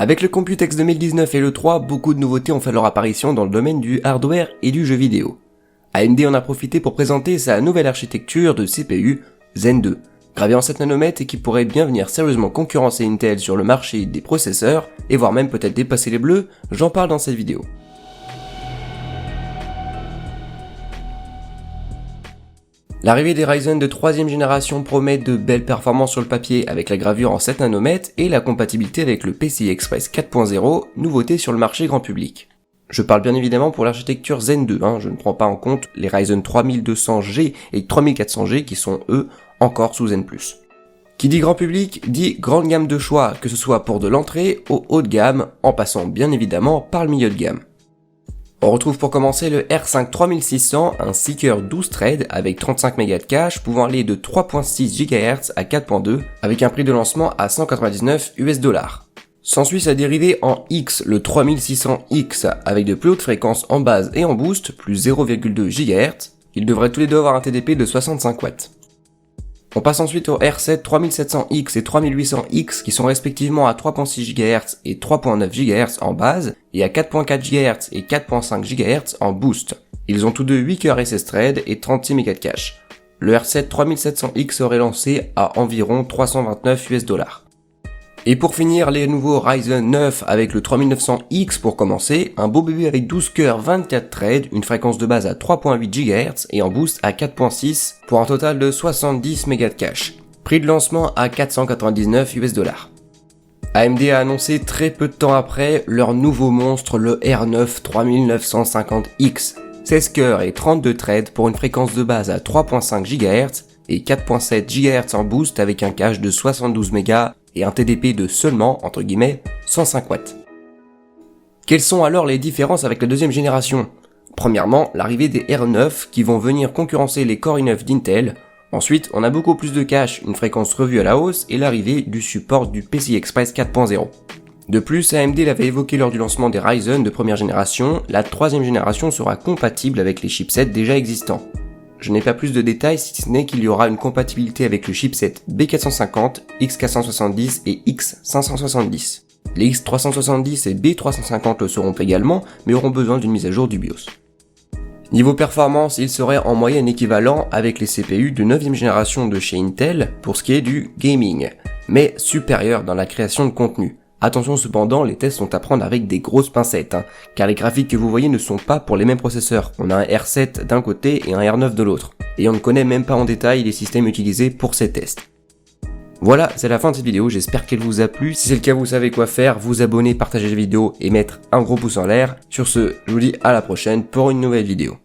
Avec le Computex 2019 et l'E3, beaucoup de nouveautés ont fait leur apparition dans le domaine du hardware et du jeu vidéo. AMD en a profité pour présenter sa nouvelle architecture de CPU Zen 2, gravée en 7 nanomètres et qui pourrait bien venir sérieusement concurrencer Intel sur le marché des processeurs, et voire même peut-être dépasser les bleus, j'en parle dans cette vidéo. L'arrivée des Ryzen de 3ème génération promet de belles performances sur le papier avec la gravure en 7 nanomètres et la compatibilité avec le PCI Express 4.0, nouveauté sur le marché grand public. Je parle bien évidemment pour l'architecture Zen 2, je ne prends pas en compte les Ryzen 3200G et 3400G qui sont eux encore sous Zen+. Qui dit grand public dit grande gamme de choix, que ce soit pour de l'entrée au haut de gamme, en passant bien évidemment par le milieu de gamme. On retrouve pour commencer le R5 3600, un seeker 12 threads avec 35 Mb de cache pouvant aller de 3.6 GHz à 4.2 avec un prix de lancement à 199 US$. S'ensuit sa dérivée en X, le 3600X, avec de plus hautes fréquences en base et en boost, plus 0,2 GHz. Ils devraient tous les deux avoir un TDP de 65 watts. On passe ensuite au R7 3700X et 3800X qui sont respectivement à 3.6 GHz et 3.9 GHz en base et à 4.4 GHz et 4.5 GHz en boost. Ils ont tous deux 8 cœurs SS thread et 36 Mb de cache. Le R7 3700X serait lancé à environ 329 US$. Et pour finir, les nouveaux Ryzen 9 avec le 3900X pour commencer, un beau bébé avec 12 cœurs 24 threads, une fréquence de base à 3.8 GHz et en boost à 4.6 pour un total de 70 Mb de cache. Prix de lancement à 499 US$. AMD a annoncé très peu de temps après leur nouveau monstre, le R9 3950X. 16 cœurs et 32 threads pour une fréquence de base à 3.5 GHz et 4.7 GHz en boost avec un cache de 72 Mb et un TDP de seulement, entre guillemets, 105 watts. Quelles sont alors les différences avec la deuxième génération ? Premièrement, l'arrivée des R9 qui vont venir concurrencer les Core i9 d'Intel. Ensuite, on a beaucoup plus de cache, une fréquence revue à la hausse et l'arrivée du support du PCI Express 4.0. De plus, AMD l'avait évoqué lors du lancement des Ryzen de première génération, la troisième génération sera compatible avec les chipsets déjà existants. Je n'ai pas plus de détails si ce n'est qu'il y aura une compatibilité avec le chipset B450, X470 et X570. Les X370 et B350 le seront également, mais auront besoin d'une mise à jour du BIOS. Niveau performance, il serait en moyenne équivalent avec les CPU de 9ème génération de chez Intel pour ce qui est du gaming, mais supérieur dans la création de contenu. Attention cependant, les tests sont à prendre avec des grosses pincettes, car les graphiques que vous voyez ne sont pas pour les mêmes processeurs. On a un R7 d'un côté et un R9 de l'autre, et on ne connaît même pas en détail les systèmes utilisés pour ces tests. Voilà, c'est la fin de cette vidéo, j'espère qu'elle vous a plu. Si c'est le cas, vous savez quoi faire, vous abonner, partager la vidéo et mettre un gros pouce en l'air. Sur ce, je vous dis à la prochaine pour une nouvelle vidéo.